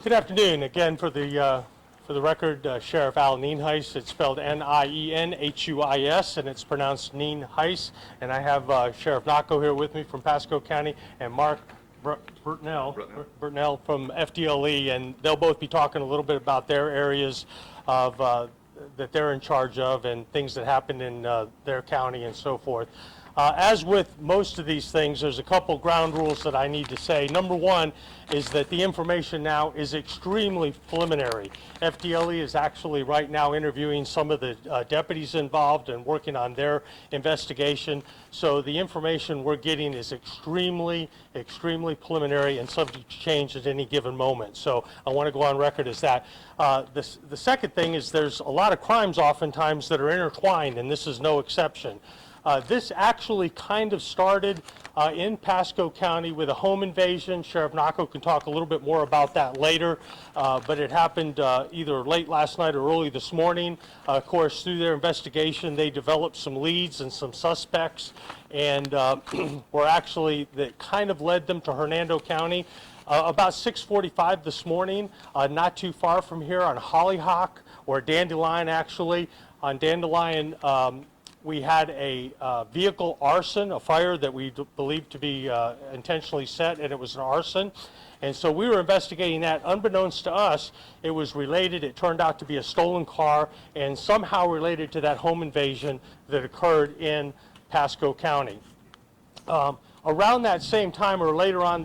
Good afternoon. Again, for the record, Sheriff Al Nienhuis. It's spelled Nienhuis, and it's pronounced Nienhuis. And I have Sheriff Nacco here with me from Pasco County, and Mark Burtnell from FDLE, and they'll both be talking a little bit about their areas of that they're in charge of and things that happen in their county and so forth. As with most of these things, there's a couple ground rules that I need to say. Number one is that the information now is extremely preliminary. FDLE is actually right now interviewing some of the deputies involved and working on their investigation. So the information we're getting is extremely preliminary and subject to change at any given moment. So I want to go on record as that. The second thing is there's a lot of crimes oftentimes that are intertwined, and this is no exception. This actually kind of started in Pasco County with a home invasion. Sheriff Nacco can talk a little bit more about that later, but it happened either late last night or early this morning. Of course, through their investigation, they developed some leads and some suspects, and were actually, that kind of led them to Hernando County. About 6:45 this morning, not too far from here on Hollyhock, or Dandelion actually, on Dandelion, we had a vehicle arson, a fire that we believed to be intentionally set, and it was an arson. And so we were investigating that. Unbeknownst to us, it was related. It turned out to be a stolen car and somehow related to that home invasion that occurred in Pasco County. Around that same time, or later on,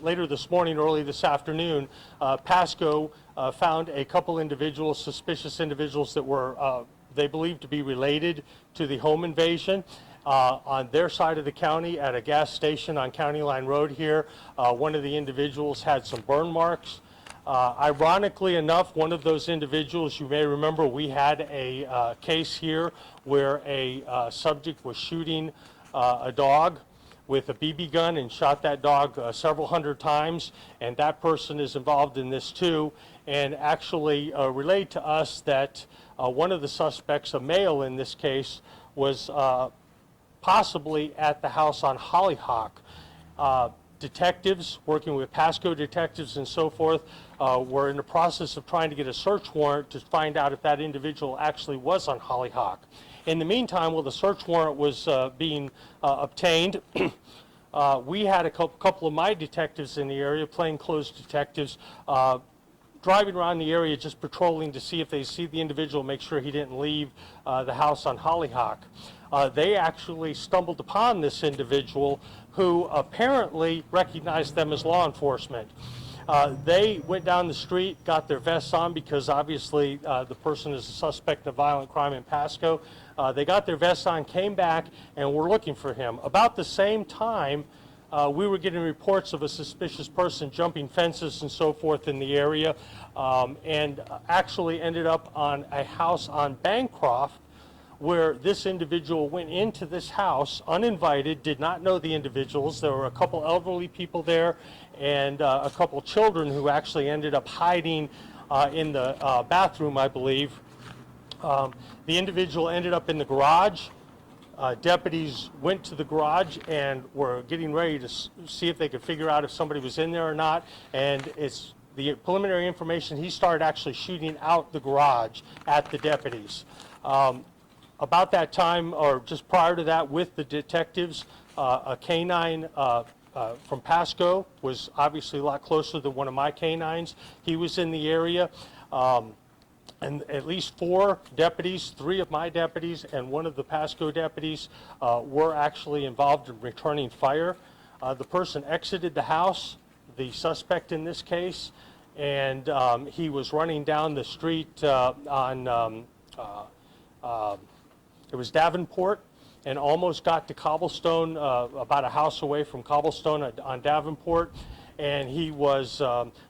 later this morning, early this afternoon, Pasco found a couple individuals, suspicious individuals that were they believed to be related to the home invasion on their side of the county at a gas station on County Line Road here. One of the individuals had some burn marks. Ironically enough, one of those individuals, you may remember, we had a case here where a subject was shooting a dog with a BB gun and shot that dog several hundred times, and that person is involved in this too, and actually relayed to us that one of the suspects, a male in this case, was possibly at the house on Hollyhock. Detectives, working with Pasco detectives and so forth, were in the process of trying to get a search warrant to find out if that individual actually was on Hollyhock. In the meantime, while the search warrant was being obtained, we had a couple of my detectives in the area, plainclothes detectives, driving around the area just patrolling to see if they see the individual, make sure he didn't leave the house on Hollyhock. They actually stumbled upon this individual who apparently recognized them as law enforcement. They went down the street, got their vests on because obviously the person is a suspect of violent crime in Pasco. They got their vests on, came back, and were looking for him. About the same time, we were getting reports of a suspicious person jumping fences and so forth in the area, and actually ended up on a house on Bancroft where this individual went into this house uninvited, did not know the individuals. There were a couple elderly people there and a couple children who actually ended up hiding in the bathroom, I believe. The individual ended up in the garage. Deputies went to the garage and were getting ready to see if they could figure out if somebody was in there or not. And it's the preliminary information, he started actually shooting out the garage at the deputies. About that time, or just prior to that, with the detectives, a canine from Pasco was obviously a lot closer than one of my canines. He was in the area. And at least 4 deputies, 3 of my deputies and one of the Pasco deputies were actually involved in returning fire. The person exited the house, the suspect in this case, and he was running down the street on, it was Davenport, and almost got to Cobblestone, about a house away from Cobblestone on Davenport. And he was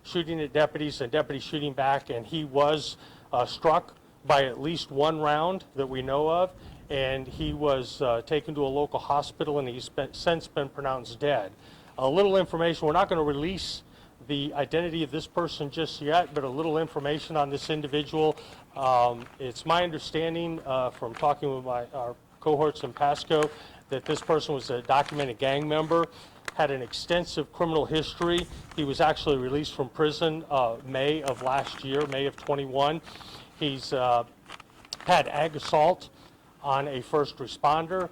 shooting at deputies and deputies shooting back, and he was struck by at least 1 round that we know of, and he was taken to a local hospital, and he's since been pronounced dead. A little information, we're not going to release the identity of this person just yet, but a little information on this individual. It's my understanding from talking with our cohorts in Pasco that this person was a documented gang member. had an extensive criminal history. He was actually released from prison May of last year, May of 21. He's had ag assault on a first responder,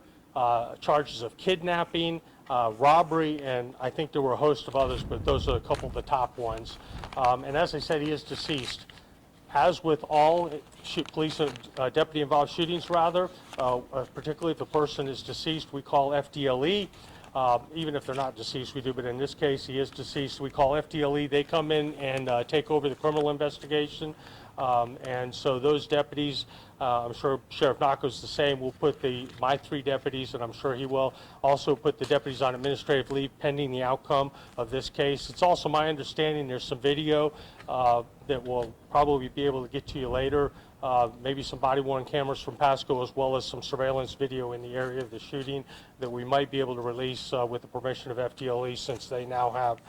charges of kidnapping, robbery, and I think there were a host of others, but those are a couple of the top ones. And as I said, he is deceased. As with all police deputy-involved shootings, particularly if the person is deceased, we call FDLE. Even if they're not deceased, we do, but in this case, he is deceased. We call FDLE. They come in and take over the criminal investigation. And so those deputies, I'm sure Sheriff Nacco's the same, will put my 3 deputies, and I'm sure he will also put the deputies on administrative leave pending the outcome of this case. It's also my understanding there's some video that we'll probably be able to get to you later, maybe some body-worn cameras from Pasco, as well as some surveillance video in the area of the shooting that we might be able to release with the permission of FDLE, since they now have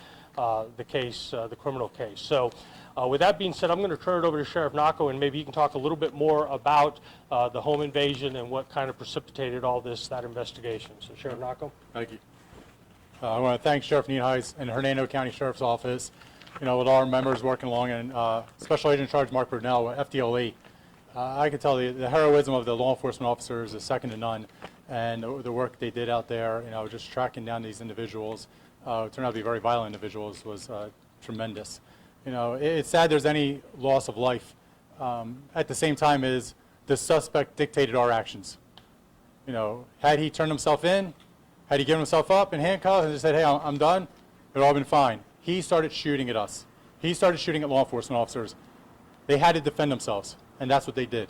the case, the criminal case. So with that being said, I'm going to turn it over to Sheriff Nacco, and maybe you can talk a little bit more about the home invasion and what kind of precipitated all that investigation. So Sheriff Nacco. Thank you. I want to thank Sheriff Nienhuis and Hernando County Sheriff's Office, with our members working along, and Special Agent in Charge Mark Brunell, FDLE. I can tell the heroism of the law enforcement officers is second to none, and the work they did out there, just tracking down these individuals, turned out to be very violent individuals, was tremendous. It's sad there's any loss of life. At the same time, is the suspect dictated our actions. Had he turned himself in, had he given himself up in handcuffs and just said, hey, I'm done, it would all been fine. He started shooting at us. He started shooting at law enforcement officers. They had to defend themselves, and that's what they did.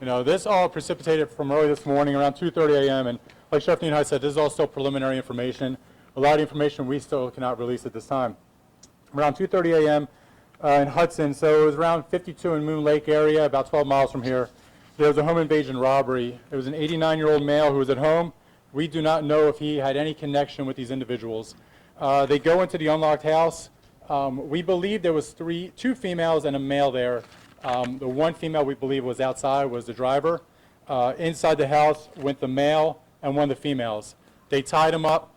This all precipitated from early this morning around 2:30 a.m., and like Sheriff Nienhuis said, this is all still preliminary information. A lot of information we still cannot release at this time. Around 2:30 a.m. In Hudson, so it was around 52 in Moon Lake area, about 12 miles from here. There was a home invasion robbery. It was an 89-year-old male who was at home. We do not know if he had any connection with these individuals. They go into the unlocked house. We believe there was 2 females and a male there. The one female we believe was outside, was the driver. Inside the house went the male and one of the females. They tied him up.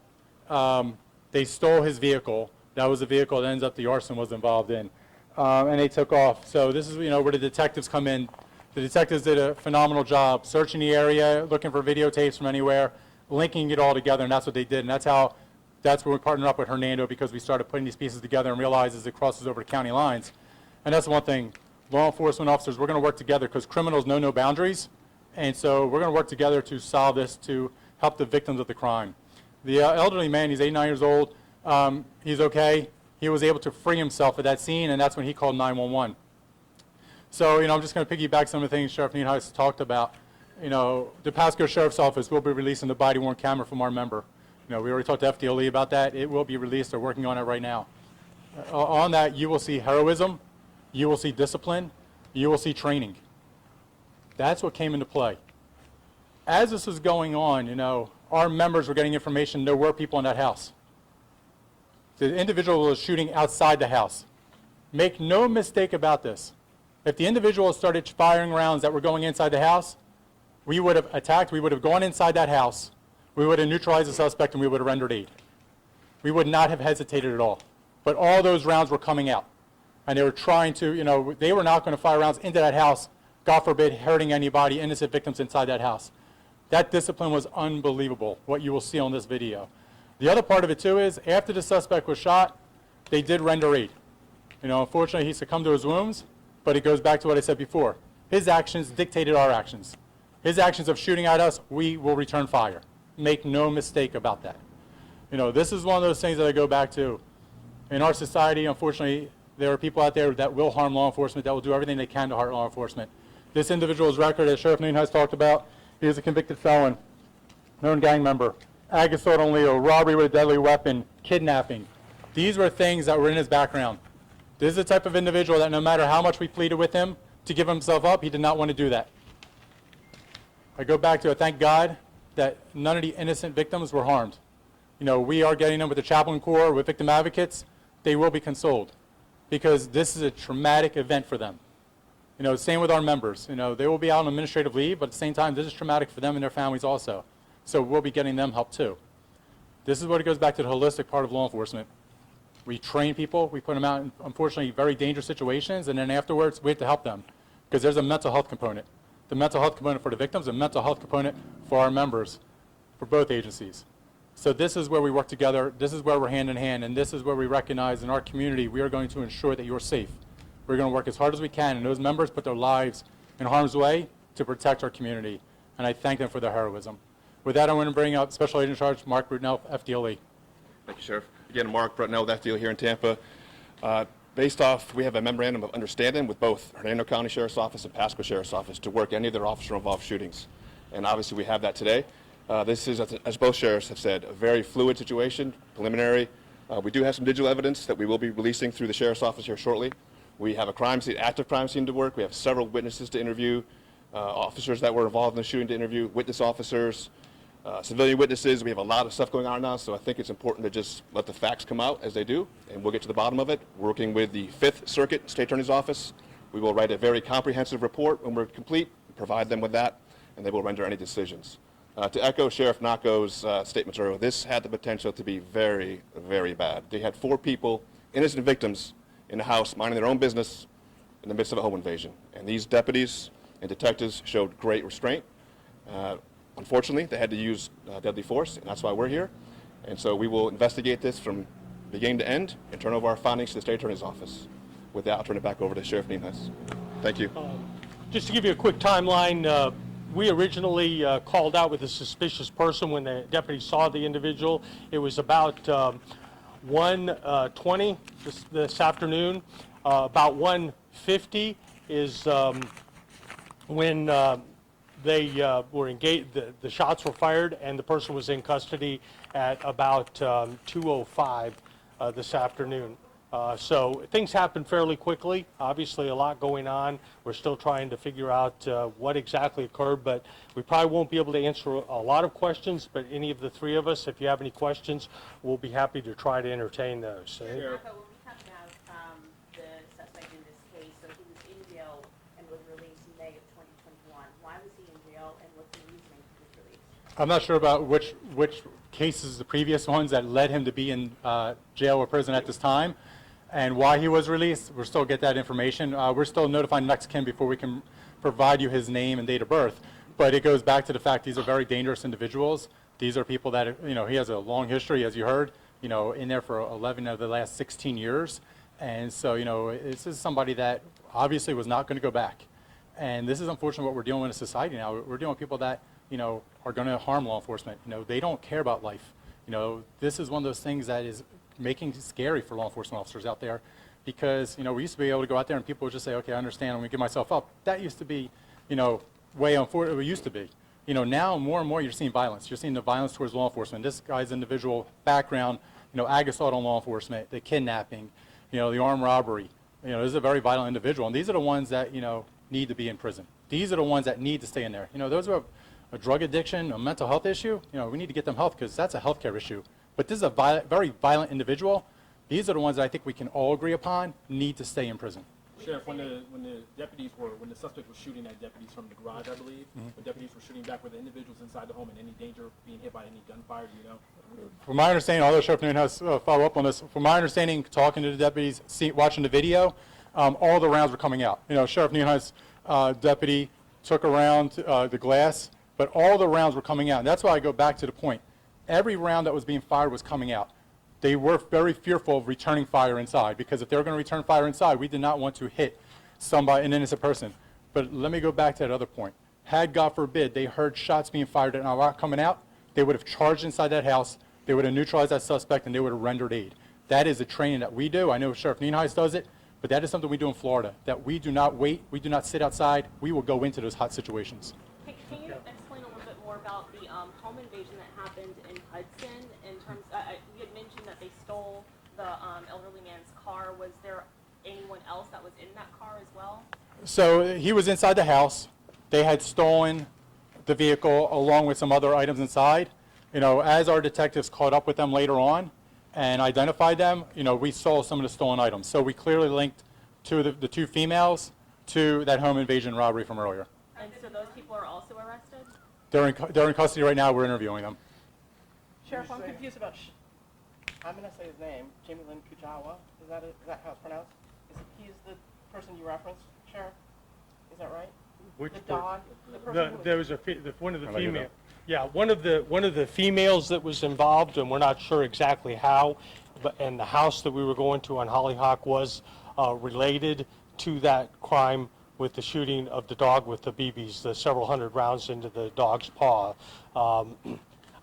They stole his vehicle. That was the vehicle that ends up the arson was involved in. And they took off. So this is where the detectives come in. The detectives did a phenomenal job searching the area, looking for videotapes from anywhere, linking it all together, and that's what they did. And that's where we partnered up with Hernando, because we started putting these pieces together and realized as it crosses over to county lines. And that's one thing. Law enforcement officers, we're going to work together because criminals know no boundaries. And so we're going to work together to solve this, to help the victims of the crime. The elderly man, he's 89 years old. He's okay. He was able to free himself at that scene, and that's when he called 911. So, I'm just going to piggyback some of the things Sheriff Nienhuis talked about. The Pasco Sheriff's Office will be releasing the body-worn camera from our member. We already talked to FDLE about that. It will be released. They're working on it right now. On that, you will see heroism. You will see discipline. You will see training. That's what came into play. As this was going on, our members were getting information there were people in that house. The individual was shooting outside the house. Make no mistake about this. If the individual started firing rounds that were going inside the house, we would have attacked, we would have gone inside that house, we would have neutralized the suspect, and we would have rendered aid. We would not have hesitated at all. But all those rounds were coming out. And they were trying to, they were not going to fire rounds into that house, God forbid, hurting anybody, innocent victims inside that house. That discipline was unbelievable, what you will see on this video. The other part of it, too, is after the suspect was shot, they did render aid. Unfortunately, he succumbed to his wounds, but it goes back to what I said before. His actions dictated our actions. His actions of shooting at us, we will return fire. Make no mistake about that. This is one of those things that I go back to. In our society, unfortunately, there are people out there that will harm law enforcement, that will do everything they can to harm law enforcement. This individual's record, as Sheriff Nienhuis talked about, he is a convicted felon, known gang member, ag assault on Leo, robbery with a deadly weapon, kidnapping. These were things that were in his background. This is the type of individual that no matter how much we pleaded with him to give himself up, he did not want to do that. I go back to, thank God that none of the innocent victims were harmed. We are getting them with the chaplain corps, with victim advocates. They will be consoled because this is a traumatic event for them. Same with our members. They will be out on administrative leave, but at the same time, this is traumatic for them and their families also. So we'll be getting them help too. This is what it goes back to the holistic part of law enforcement. We train people, we put them out in, unfortunately, very dangerous situations, and then afterwards, we have to help them because there's a mental health component. The mental health component for the victims, a mental health component for our members, for both agencies. So this is where we work together, this is where we're hand in hand, and this is where we recognize in our community we are going to ensure that you're safe. We're going to work as hard as we can, and those members put their lives in harm's way to protect our community, and I thank them for their heroism. With that, I want to bring up Special Agent in Charge Mark Brutnell, FDLE. Thank you, Sheriff. Again, Mark Brutnell with FDLE here in Tampa. Based off, we have a memorandum of understanding with both Hernando County Sheriff's Office and Pasco Sheriff's Office to work any of their officer-involved shootings. And obviously we have that today. This is, as both sheriffs have said, a very fluid situation, preliminary. We do have some digital evidence that we will be releasing through the Sheriff's Office here shortly. We have a crime scene, active crime scene to work. We have several witnesses to interview, officers that were involved in the shooting to interview, witness officers, civilian witnesses. We have a lot of stuff going on now, so I think it's important to just let the facts come out as they do, and we'll get to the bottom of it. We're working with the 5th Circuit State Attorney's Office. We will write a very comprehensive report when we're complete, provide them with that, and they will render any decisions. To echo Sheriff Nako's statements earlier, this had the potential to be very, very bad. They had 4 people, innocent victims, in the house minding their own business in the midst of a home invasion. And these deputies and detectives showed great restraint. Unfortunately, they had to use deadly force, and that's why we're here. And so we will investigate this from beginning to end and turn over our findings to the State Attorney's Office. With that, I'll turn it back over to Sheriff Nienhuis. Thank you. Just to give you a quick timeline, we originally called out with a suspicious person when the deputy saw the individual. It was about 1:20 this afternoon. About 1:50 is when they were engaged. The shots were fired, and the person was in custody at about 2:05 this afternoon. So things happened fairly quickly. Obviously, a lot going on. We're still trying to figure out what exactly occurred, but we probably won't be able to answer a lot of questions, but any of the 3 of us, if you have any questions, we'll be happy to try to entertain those. Sure. When we talk about the suspect in this case, so he was in jail and was released in May of 2021. Why was he in jail, and what's the reasoning for his release? I'm not sure about which cases, the previous ones that led him to be in jail or prison at this time, and why he was released. We'll still get that information. We're still notifying next kin before we can provide you his name and date of birth. But it goes back to the fact these are very dangerous individuals. These are people that, he has a long history, as you heard, in there for 11 of the last 16 years. And so, this is somebody that obviously was not going to go back. And this is unfortunately what we're dealing with in society now. We're dealing with people that, are going to harm law enforcement. They don't care about life. This is one of those things that is making it scary for law enforcement officers out there, because we used to be able to go out there and people would just say, okay, I understand, I'm going to give myself up. That used to be way unfortunate. It used to be. Now more and more you're seeing violence. You're seeing the violence towards law enforcement. This guy's individual background, ag assault on law enforcement, the kidnapping, the armed robbery. This is a very violent individual, and these are the ones that need to be in prison. These are the ones that need to stay in there. Those who have a drug addiction, a mental health issue, we need to get them help, because that's a healthcare issue. But this is a very violent individual. These are the ones that I think we can all agree upon need to stay in prison. Sheriff, when the suspect was shooting at deputies from the garage, I believe, when deputies were shooting back, were the individuals inside the home in any danger of being hit by any gunfire, do you know? From my understanding, although Sheriff Newton has follow up on this, from my understanding, talking to the deputies, watching the video, all the rounds were coming out. Sheriff Newton's deputy took around the glass, but all the rounds were coming out. And that's why I go back to the point. Every round that was being fired was coming out. They were very fearful of returning fire inside, because if they were going to return fire inside, we did not want to hit an innocent person. But let me go back to that other point. Had, God forbid, they heard shots being fired and a lot coming out, they would have charged inside that house, they would have neutralized that suspect, and they would have rendered aid. That is a training that we do. I know Sheriff Nienhuis does it, but that is something we do in Florida, that we do not wait, we do not sit outside, we will go into those hot situations. Can you explain a little bit more about the home invasion that happened in Hudson? In terms, you had mentioned that they stole the elderly man's car. Was there anyone else that was in that car as well? So he was inside the house. They had stolen the vehicle along with some other items inside. As our detectives caught up with them later on and identified them, we saw some of the stolen items. So we clearly linked the 2 females to that home invasion robbery from earlier. And so those people are also arrested? They're in custody right now. We're interviewing them. Sheriff, I'm confused about. I'm gonna say his name, Jamie Lynn Kujawa. Is that how it's pronounced? He is the person you referenced, Sheriff? Is that right? Which The dog. The person The, who was, there was one of the I'll let you female. know. Yeah, one of the females that was involved, and we're not sure exactly how, but and the house that we were going to on Hollyhock was related to that crime with the shooting of the dog with the BBs, the several hundred rounds into the dog's paw.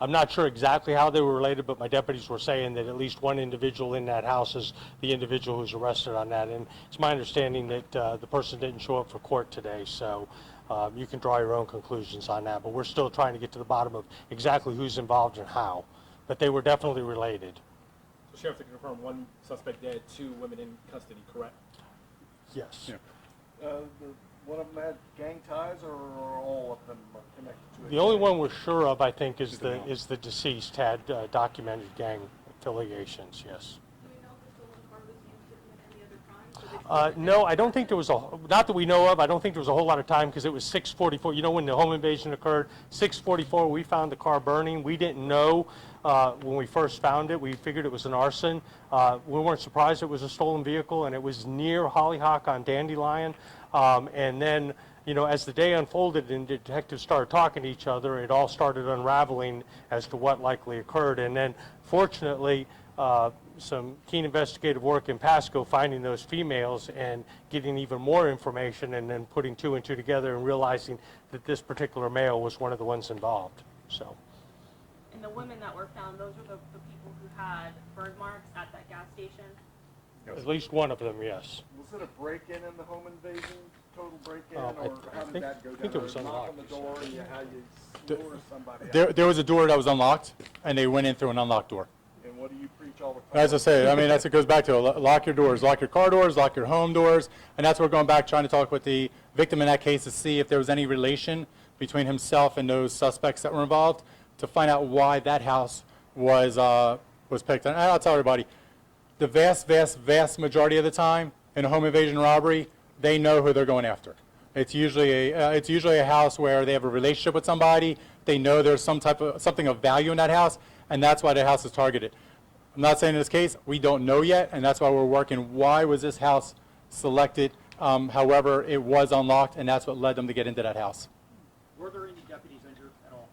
I'm not sure exactly how they were related, but my deputies were saying that at least one individual in that house is the individual who's arrested on that. And it's my understanding that the person didn't show up for court today, so you can draw your own conclusions on that. But we're still trying to get to the bottom of exactly who's involved and how. But they were definitely related. So Sheriff, to confirm, one suspect dead, 2 women in custody, correct? Yes. Yeah. One of them had gang ties, or are all of them connected to it? The only one we're sure of, I think, is the deceased had documented gang affiliations, yes. No, I don't think there was not that we know of, I don't think there was a whole lot of time because it was 6:44. You know, when the home invasion occurred, 6:44, we found the car burning. We didn't know when we first found it. We figured it was an arson. We weren't surprised it was a stolen vehicle, and it was near Hollyhock on Dandelion. And then, you know, as the day unfolded and detectives started talking to each other, it all started unraveling as to what likely occurred. And then, fortunately, some keen investigative work in Pasco finding those females and getting even more information and then putting 2 and 2 together and realizing that this particular male was one of the ones involved. So. And the women that were found, those were the people who had burn marks at that gas station? At least one of them, yes. Was it a break-in in the home invasion, total break-in, I or how did that go down? think it was Or knock on unlocked. the door, and how you lure somebody out? There was a door that was unlocked, and they went in through an unlocked door. And what do you preach all the time? As I say, I mean, it goes back to lock your doors, lock your car doors, lock your home doors, and that's what we're going back trying to talk with the victim in that case to see if there was any relation between himself and those suspects that were involved to find out why that house was picked. And I'll tell everybody, the vast majority of the time in a home invasion robbery, they know who they're going after. It's usually a house where they have a relationship with somebody. They know there's something of value in that house, and that's why the house is targeted. I'm not saying in this case we don't know yet, and that's why we're working. Why was this house selected? However, it was unlocked, and that's what led them to get into that house. Were there any deputies injured at all?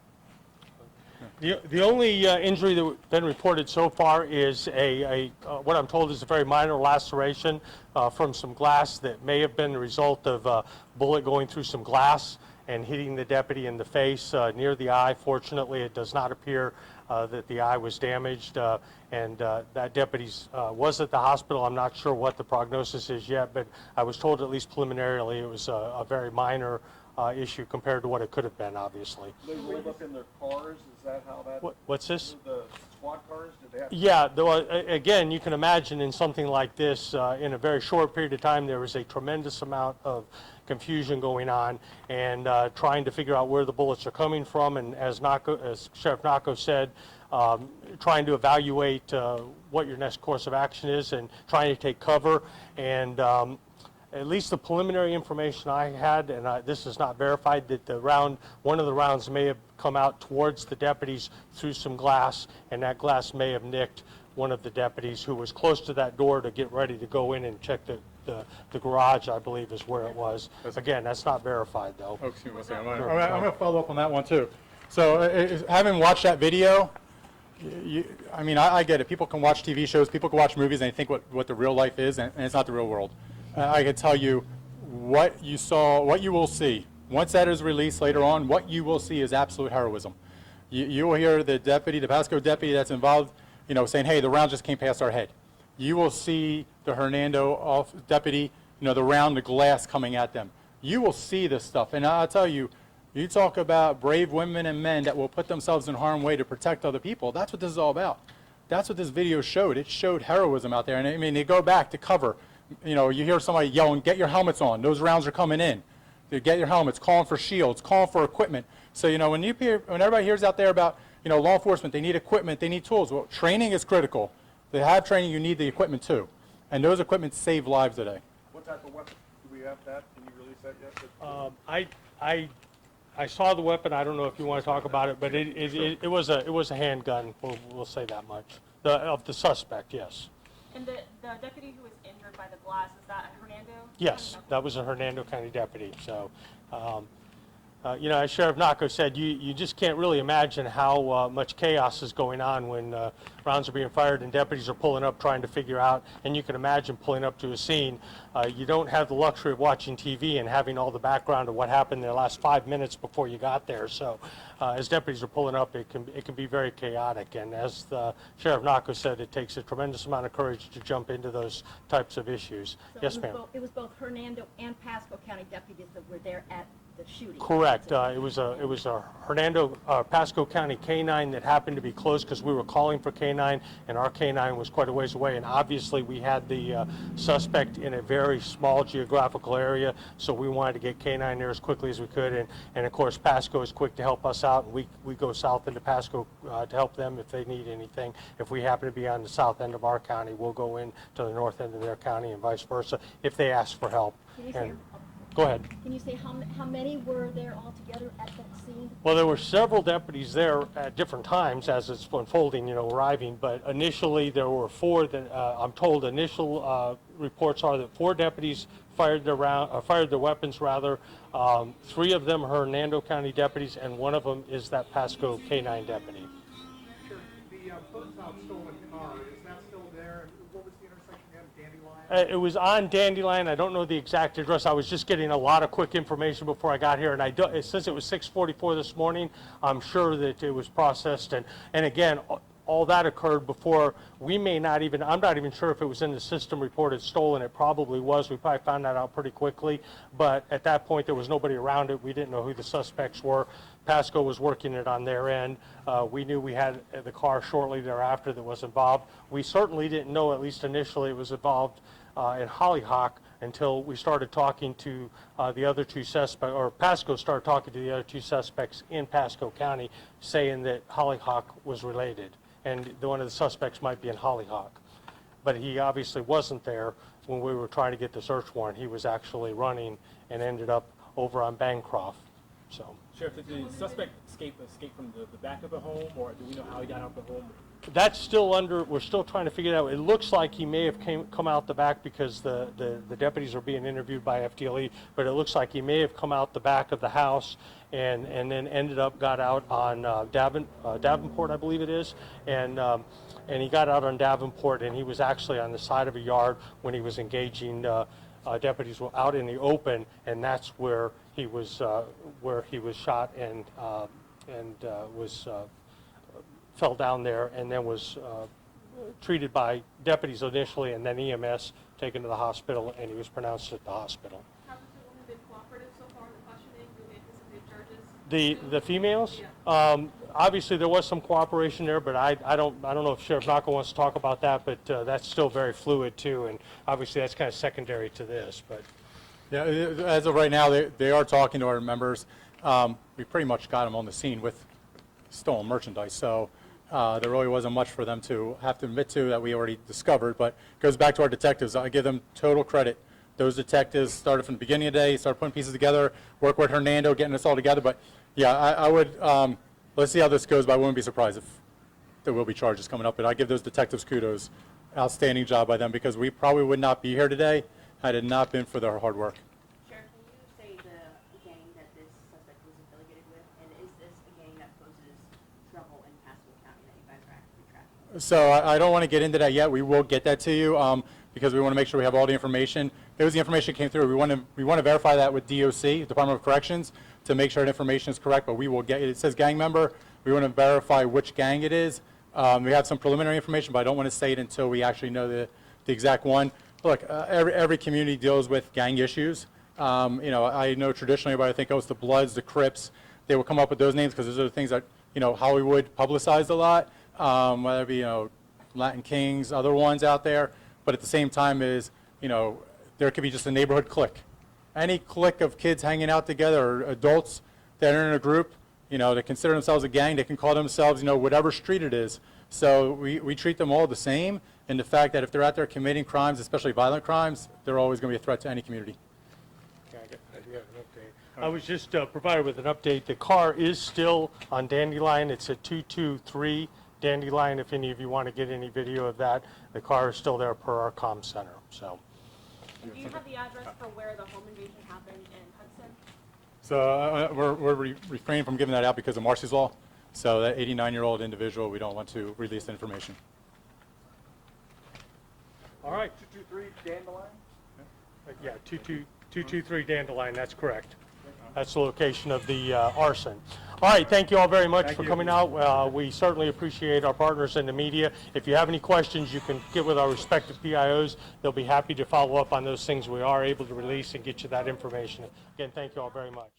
The only injury that's been reported so far is what I'm told is a very minor laceration from some glass that may have been the result of a bullet going through some glass and hitting the deputy in the face near the eye. Fortunately, it does not appear that the eye was damaged, and that deputy was at the hospital. I'm not sure what the prognosis is yet, but I was told at least preliminarily it was a very minor issue compared to what it could have been, obviously. They rolled up in their cars, is that how that? What's this? The squad cars, did they have? Yeah, again, you can imagine in something like this, in a very short period of time, there was a tremendous amount of confusion going on and trying to figure out where the bullets are coming from. And as Sheriff Nacco said, trying to evaluate what your next course of action is and trying to take cover. And at least the preliminary information I had, and this is not verified, that one of the rounds may have come out towards the deputies through some glass, and that glass may have nicked one of the deputies who was close to that door to get ready to go in and check the garage, I believe is where it was. Again, that's not verified, though. Oh, excuse me, one second. I'm going to follow up on that one, too. So having watched that video, I mean, I get it. People can watch TV shows, people can watch movies, and they think what the real life is, and it's not the real world. I can tell you what you saw, what you will see. Once that is released later on, what you will see is absolute heroism. You will hear the deputy, the Pasco deputy that's involved, you know, saying, hey, the round just came past our head. You will see the Hernando deputy, you know, the glass coming at them. You will see this stuff. And I'll tell you, you talk about brave women and men that will put themselves in harm's way to protect other people. That's what this is all about. That's what this video showed. It showed heroism out there. And I mean, they go back to cover. You know, you hear somebody yelling, get your helmets on. Those rounds are coming in. They get your helmets, calling for shields, calling for equipment. So, you know, when everybody hears out there about, you know, law enforcement, they need equipment, they need tools. Well, training is critical. They have training, you need the equipment too. And those equipment save lives today. What type of weapon? Do we have that? Can you release that yet? I saw the weapon. I don't know if you want to talk about it, but it was a handgun. We'll say that much. Of the suspect, yes. And the deputy who was injured by the blast, is that Hernando? Yes, that was a Hernando County deputy. So, you know, as Sheriff Naco said, you just can't really imagine how much chaos is going on when rounds are being fired and deputies are pulling up trying to figure out, and you can imagine pulling up to a scene. You don't have the luxury of watching TV and having all the background of what happened in the last 5 minutes before you got there. So as deputies are pulling up, it can be very chaotic. And as the Sheriff Naco said, it takes a tremendous amount of courage to jump into those types of issues. So Yes, ma'am. It was both Hernando and Pasco County deputies that were there at the shooting. Correct. It was a Pasco County K-9 that happened to be close because we were calling for K-9, and our K-9 was quite a ways away. And obviously, we had the suspect in a very small geographical area, so we wanted to get K-9 there as quickly as we could. And of course, Pasco is quick to help us out, and we go south into Pasco to help them if they need anything. If we happen to be on the south end of our county, we'll go in to the north end of their county, and vice versa if they ask for help. Can you say, Go ahead. Can you say how many were there altogether at that scene? Well, there were several deputies there at different times as it's unfolding, you know, arriving. But initially, there were 4 that I'm told initial reports are that 4 deputies fired their weapons. 3 of them are Hernando County deputies, and 1 of them is that Pasco K-9 deputy. Sure. The closed-out stolen car, is that still there? What was the intersection again? Dandelion? It was on Dandelion. I don't know the exact address. I was just getting a lot of quick information before I got here, and since it was 6:44 this morning, I'm sure that it was processed. And again, all that occurred before we may not even, I'm not even sure if it was in the system reported stolen. It probably was. We probably found that out pretty quickly. But at that point, there was nobody around it. We didn't know who the suspects were. Pasco was working it on their end. We knew we had the car shortly thereafter that was involved. We certainly didn't know, at least initially, it was involved in Hollyhock until we started talking to the other 2 suspects, or Pasco started talking to the other 2 suspects in Pasco County, saying that Hollyhock was related, and one of the suspects might be in Hollyhock. But he obviously wasn't there when we were trying to get the search warrant. He was actually running and ended up over on Bancroft. So. Sheriff, did the suspect escape from the back of the home, or do we know how he got out of the home? That's still we're still trying to figure it out. It looks like he may have come out the back because the deputies are being interviewed by FDLE, but it looks like he may have come out the back of the house and then got out on Davenport, I believe it is, and he got out on Davenport, and he was actually on the side of a yard when he was engaging deputies out in the open, and that's where he was shot and was fell down there, and then was treated by deputies initially, and then EMS taken to the hospital, and he was pronounced at the hospital. Have the women been cooperative so far in the questioning? Do we anticipate charges? The females? Yeah. Obviously, there was some cooperation there, but I don't know if Sheriff Naco wants to talk about that, but that's still very fluid too, and obviously that's kind of secondary to this. But yeah, as of right now, they are talking to our members. We pretty much got them on the scene with stolen merchandise, so there really wasn't much for them to have to admit to that we already discovered. But it goes back to our detectives. I give them total credit. Those detectives started from the beginning of the day, started putting pieces together, work with Hernando, getting us all together. But yeah, I would, let's see how this goes, but I wouldn't be surprised if there will be charges coming up. But I give those detectives kudos. Outstanding job by them, because we probably would not be here today had it not been for their hard work. Sheriff, can you say the gang that this suspect was affiliated with, and is this a gang that poses trouble in Pasco County that you guys are actively tracking? So I don't want to get into that yet. We will get that to you because we want to make sure we have all the information. There's the information came through. We want to verify that with DOC, Department of Corrections, to make sure that information is correct. But we will get it. Says gang member. We want to verify which gang it is. We have some preliminary information, but I don't want to say it until we actually know the exact one. Look, every community deals with gang issues. I know traditionally everybody think, oh, it's the Bloods, the Crips. They will come up with those names because those are the things that, Hollywood publicized a lot, whether it be, Latin Kings, other ones out there. But at the same time there could be just a neighborhood clique. Any clique of kids hanging out together, or adults that are in a group, they consider themselves a gang. They can call themselves, whatever street it is. So we treat them all the same. And the fact that if they're out there committing crimes, especially violent crimes, they're always going to be a threat to any community. Yeah, I do have an update. I was just provided with an update. The car is still on Dandelion. It's at 223 Dandelion. If any of you want to get any video of that, the car is still there per our comm center. So, And do you have the address for where the home invasion happened in Hudson? So we're refraining from giving that out because of Marcy's Law. So that 89-year-old individual, we don't want to release the information. all right. 223 Dandelion? Yeah, 223 Dandelion. That's correct. That's the location of the arson. All right, thank you all very much for coming out. We certainly appreciate our partners in the media. If you have any questions, you can get with our respective PIOs. They'll be happy to follow up on those things we are able to release and get you that information. Again, thank you all very much.